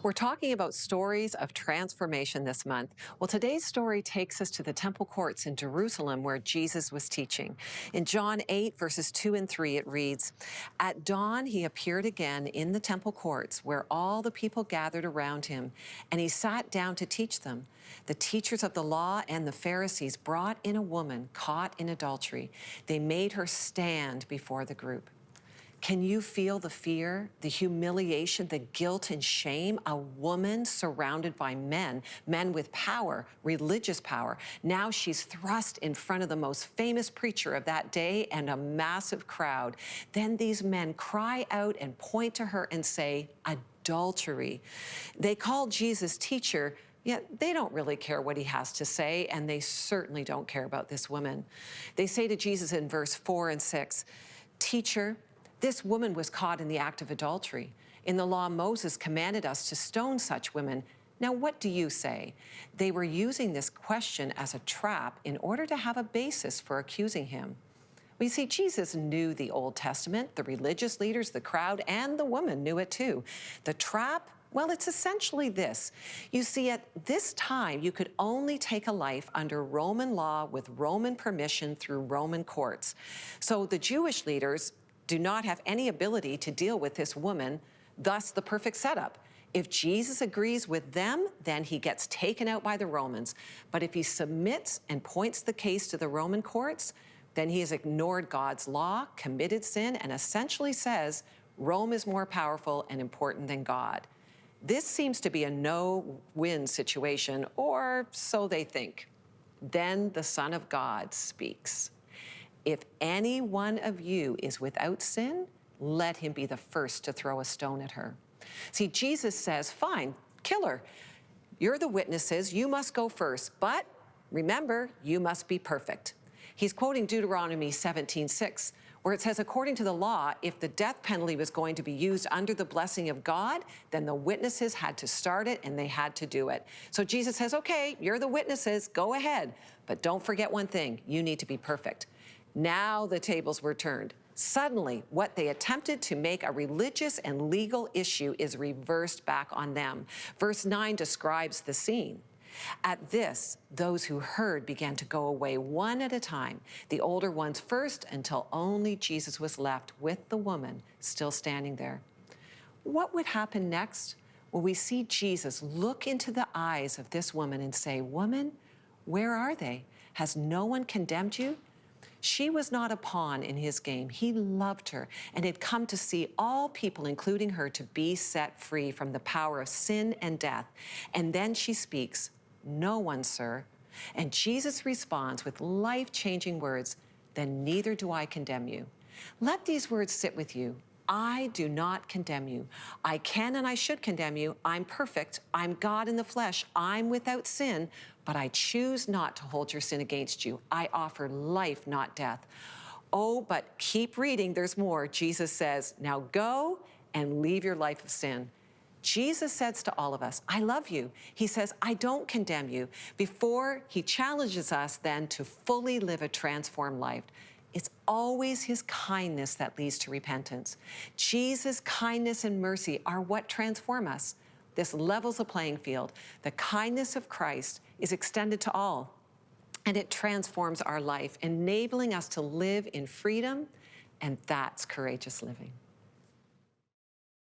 We're talking about stories of transformation this month. Well, today's story takes us to the temple courts in Jerusalem where Jesus was teaching. In John 8, verses 2 and 3, it reads, "At dawn he appeared again in the temple courts where all the people gathered around him, and he sat down to teach them. The teachers of the law and the Pharisees brought in a woman caught in adultery. They made her stand before the group." Can you feel the fear, the humiliation, the guilt and shame? A woman surrounded by men with power, religious power. Now she's thrust in front of the most famous preacher of that day and a massive crowd. Then these men cry out and point to her and say, "Adultery." They call Jesus teacher, yet they don't really care what he has to say, and they certainly don't care about this woman. They say to Jesus in verse 4 and 6, "Teacher, this woman was caught in the act of adultery. In the law, Moses commanded us to stone such women. Now, what do you say?" They were using this question as a trap in order to have a basis for accusing him. We see Jesus knew the Old Testament, the religious leaders, the crowd, and the woman knew it too. The trap, well, it's essentially this. You see, at this time, you could only take a life under Roman law with Roman permission through Roman courts. So the Jewish leaders do not have any ability to deal with this woman, thus the perfect setup. If Jesus agrees with them, then he gets taken out by the Romans. But if he submits and points the case to the Roman courts, then he has ignored God's law, committed sin, and essentially says Rome is more powerful and important than God. This seems to be a no-win situation, or so they think. Then the Son of God speaks. "If any one of you is without sin, let him be the first to throw a stone at her." See, Jesus says, fine, kill her. You're the witnesses, you must go first, but remember, you must be perfect. He's quoting Deuteronomy 17:6, where it says, according to the law, if the death penalty was going to be used under the blessing of God, then the witnesses had to start it and they had to do it. So Jesus says, okay, you're the witnesses, go ahead, but don't forget one thing, you need to be perfect. Now the tables were turned. Suddenly, what they attempted to make a religious and legal issue is reversed back on them. Verse 9 describes the scene. At this, those who heard began to go away one at a time, the older ones first, until only Jesus was left with the woman still standing there. What would happen next? Well, we see Jesus look into the eyes of this woman and say, "Woman, where are they? Has no one condemned you?" She was not a pawn in his game. He loved her and had come to see all people, including her, to be set free from the power of sin and death. And then she speaks, "No one, sir." And Jesus responds with life-changing words, "Then neither do I condemn you." Let these words sit with you. I do not condemn you. I can and I should condemn you. I'm perfect. I'm God in the flesh. I'm without sin, but I choose not to hold your sin against you. I offer life, not death. Oh, but keep reading. There's more. Jesus says, now go and leave your life of sin. Jesus says to all of us, I love you. He says, I don't condemn you. Before he challenges us then to fully live a transformed life. It's always his kindness that leads to repentance. Jesus' kindness and mercy are what transform us. This levels the playing field. The kindness of Christ is extended to all, and it transforms our life, enabling us to live in freedom, and that's courageous living.